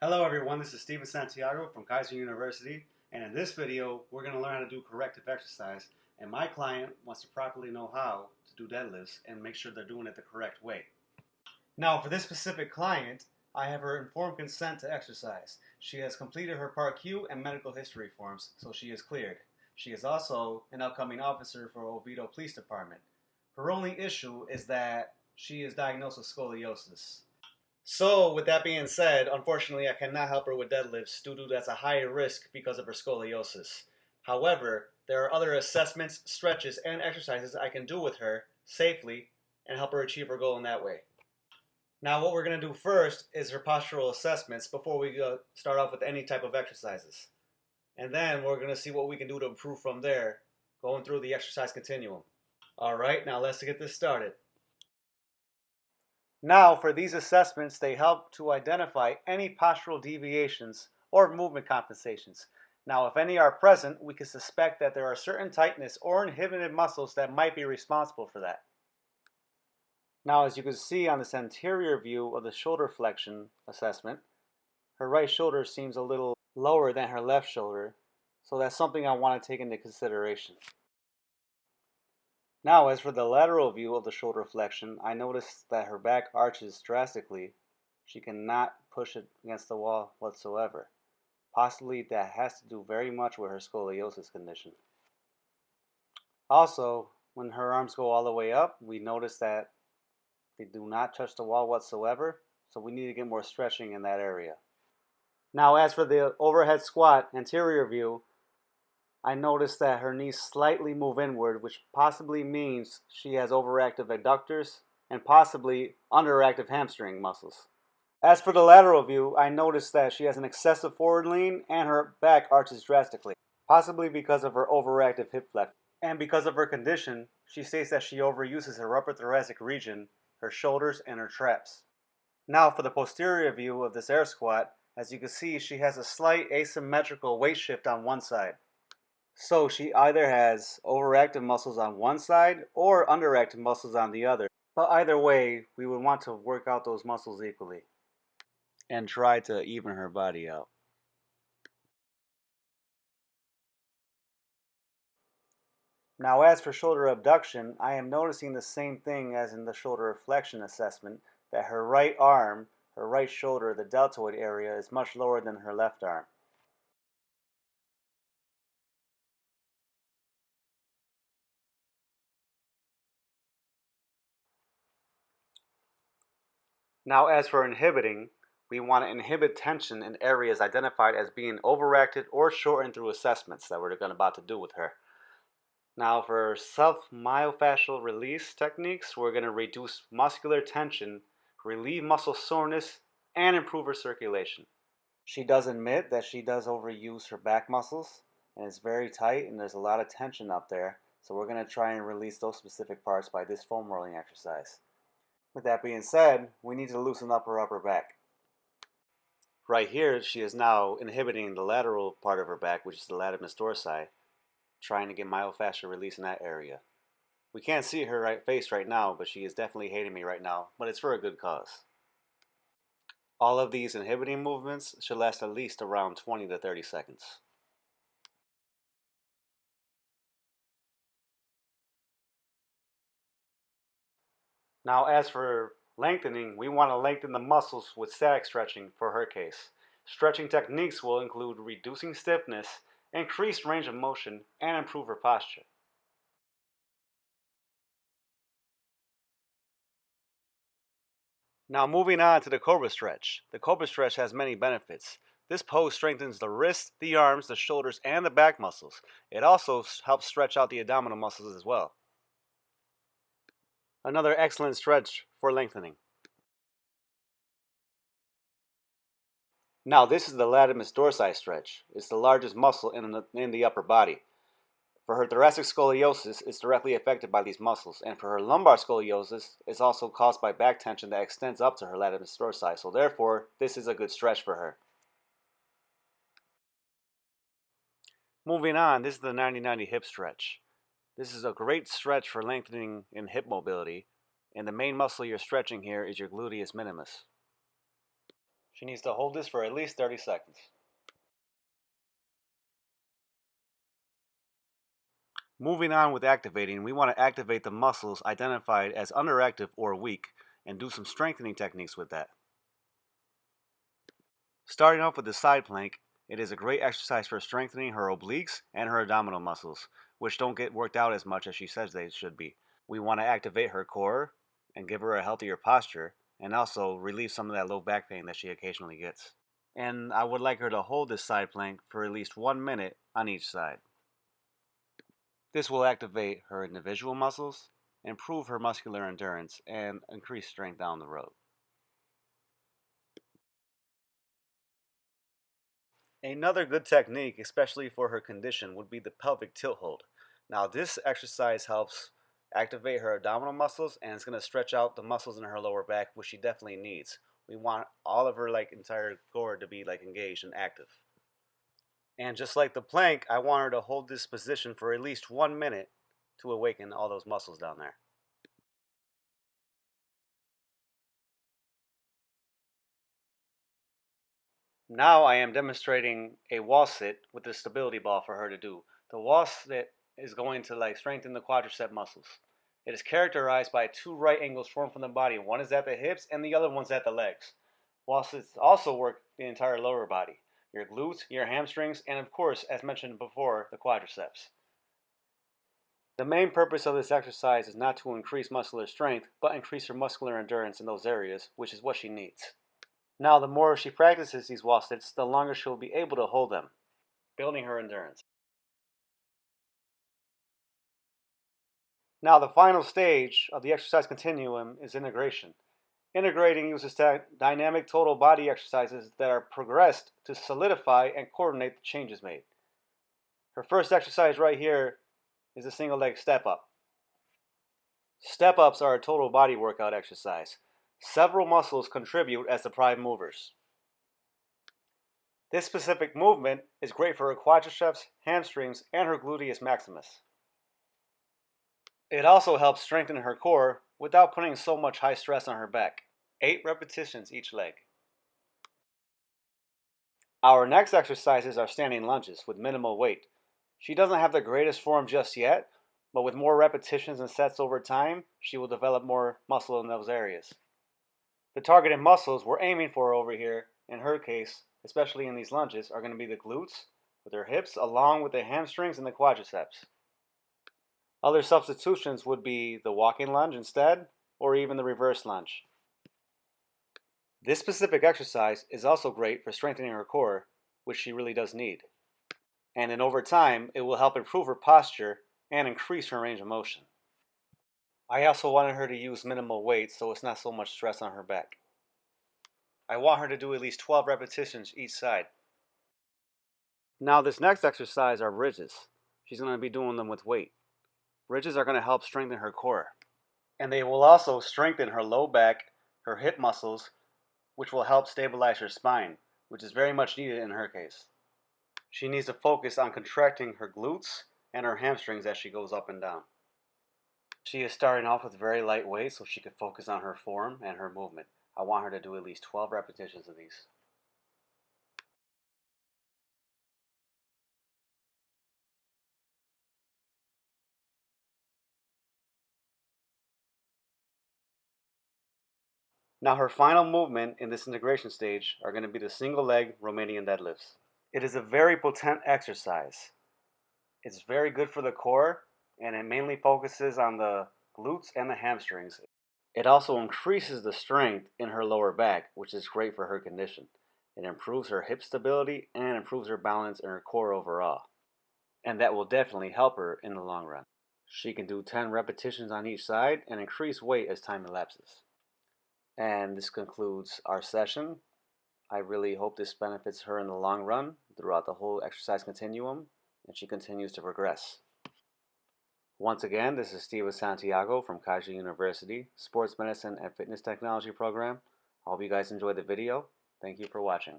Hello everyone, this is Steven Santiago from Kaiser University, and in this video we're going to learn how to do corrective exercise, and my client wants to properly know how to do deadlifts and make sure they're doing it the correct way. Now for this specific client, I have her informed consent to exercise. She has completed her Part Q and medical history forms, so she is cleared. She is also an upcoming officer for Oviedo Police Department. Her only issue is that she is diagnosed with scoliosis. So, with that being said, unfortunately, I cannot help her with deadlifts due to that's a high risk because of her scoliosis. However, there are other assessments, stretches, and exercises I can do with her safely and help her achieve her goal in that way. Now, what we're going to do first is her postural assessments before we start off with any type of exercises. And then we're going to see what we can do to improve from there, going through the exercise continuum. Alright, now let's get this started. Now, for these assessments, they help to identify any postural deviations or movement compensations. Now, if any are present, we can suspect that there are certain tightness or inhibited muscles that might be responsible for that. Now, as you can see on this anterior view of the shoulder flexion assessment, her right shoulder seems a little lower than her left shoulder, so that's something I want to take into consideration. Now, as for the lateral view of the shoulder flexion, I noticed that her back arches drastically. She cannot push it against the wall whatsoever. Possibly that has to do very much with her scoliosis condition. Also, when her arms go all the way up, we notice that they do not touch the wall whatsoever, so we need to get more stretching in that area. Now, as for the overhead squat anterior view, I noticed that her knees slightly move inward, which possibly means she has overactive adductors and possibly underactive hamstring muscles. As for the lateral view, I noticed that she has an excessive forward lean and her back arches drastically, possibly because of her overactive hip flex. And because of her condition, she states that she overuses her upper thoracic region, her shoulders, and her traps. Now for the posterior view of this air squat, as you can see, she has a slight asymmetrical weight shift on one side. So she either has overactive muscles on one side or underactive muscles on the other. But either way, we would want to work out those muscles equally and try to even her body out. Now as for shoulder abduction, I am noticing the same thing as in the shoulder flexion assessment, that her right arm, her right shoulder, the deltoid area, is much lower than her left arm. Now as for inhibiting, we want to inhibit tension in areas identified as being overacted or shortened through assessments that we're about to do with her. Now for self-myofascial release techniques, we're going to reduce muscular tension, relieve muscle soreness, and improve her circulation. She does admit that she does overuse her back muscles, and it's very tight and there's a lot of tension up there, so we're going to try and release those specific parts by this foam rolling exercise. With that being said, we need to loosen up her upper back. Right here, she is now inhibiting the lateral part of her back, which is the latimus dorsi, trying to get myofascial release in that area. We can't see her face right now, but she is definitely hating me right now, but it's for a good cause. All of these inhibiting movements should last at least around 20 to 30 seconds. Now as for lengthening, we want to lengthen the muscles with static stretching for her case. Stretching techniques will include reducing stiffness, increased range of motion, and improve her posture. Now moving on to the cobra stretch. The cobra stretch has many benefits. This pose strengthens the wrists, the arms, the shoulders, and the back muscles. It also helps stretch out the abdominal muscles as well. Another excellent stretch for lengthening. Now this is the latimus dorsi stretch. It's the largest muscle in the upper body. For her thoracic scoliosis, it's directly affected by these muscles, and for her lumbar scoliosis, it's also caused by back tension that extends up to her latimus dorsi, so therefore, this is a good stretch for her. Moving on, this is the 90-90 hip stretch. This is a great stretch for lengthening in hip mobility, and the main muscle you're stretching here is your gluteus minimus. She needs to hold this for at least 30 seconds. Moving on with activating, we want to activate the muscles identified as underactive or weak and do some strengthening techniques with that. Starting off with the side plank, it is a great exercise for strengthening her obliques and her abdominal muscles, which don't get worked out as much as she says they should be. We want to activate her core and give her a healthier posture and also relieve some of that low back pain that she occasionally gets. And I would like her to hold this side plank for at least 1 minute on each side. This will activate her individual muscles, improve her muscular endurance, and increase strength down the road. Another good technique, especially for her condition, would be the pelvic tilt hold. Now, this exercise helps activate her abdominal muscles and it's going to stretch out the muscles in her lower back, which she definitely needs. We want all of her entire core to be engaged and active. And just like the plank, I want her to hold this position for at least 1 minute to awaken all those muscles down there. Now I am demonstrating a wall sit with the stability ball for her to do. The wall sit is going to strengthen the quadricep muscles. It is characterized by two right angles formed from the body. One is at the hips and the other one's at the legs. Wall sits also work the entire lower body, your glutes, your hamstrings, and of course, as mentioned before, the quadriceps. The main purpose of this exercise is not to increase muscular strength, but increase her muscular endurance in those areas, which is what she needs. Now, the more she practices these wall sits, the longer she'll be able to hold them, building her endurance. Now, the final stage of the exercise continuum is integration. Integrating uses dynamic total body exercises that are progressed to solidify and coordinate the changes made. Her first exercise right here is a single leg step up. Step ups are a total body workout exercise. Several muscles contribute as the prime movers. This specific movement is great for her quadriceps, hamstrings, and her gluteus maximus. It also helps strengthen her core without putting so much high stress on her back. 8 repetitions each leg. Our next exercises are standing lunges with minimal weight. She doesn't have the greatest form just yet, but with more repetitions and sets over time, she will develop more muscle in those areas. The targeted muscles we're aiming for over here, in her case, especially in these lunges, are going to be the glutes with her hips along with the hamstrings and the quadriceps. Other substitutions would be the walking lunge instead, or even the reverse lunge. This specific exercise is also great for strengthening her core, which she really does need. And then over time, it will help improve her posture and increase her range of motion. I also wanted her to use minimal weight so it's not so much stress on her back. I want her to do at least 12 repetitions each side. Now this next exercise are bridges. She's going to be doing them with weight. Bridges are going to help strengthen her core. And they will also strengthen her low back, her hip muscles, which will help stabilize her spine, which is very much needed in her case. She needs to focus on contracting her glutes and her hamstrings as she goes up and down. She is starting off with very light weight so she can focus on her form and her movement. I want her to do at least 12 repetitions of these. Now her final movement in this integration stage are going to be the single leg Romanian deadlifts. It is a very potent exercise. It's very good for the core and it mainly focuses on the glutes and the hamstrings. It also increases the strength in her lower back, which is great for her condition. It improves her hip stability and improves her balance and her core overall. And that will definitely help her in the long run. She can do 10 repetitions on each side and increase weight as time elapses. And this concludes our session. I really hope this benefits her in the long run throughout the whole exercise continuum and she continues to progress. Once again, this is Steve Santiago from Kaiju University, Sports Medicine and Fitness Technology Program. I hope you guys enjoyed the video. Thank you for watching.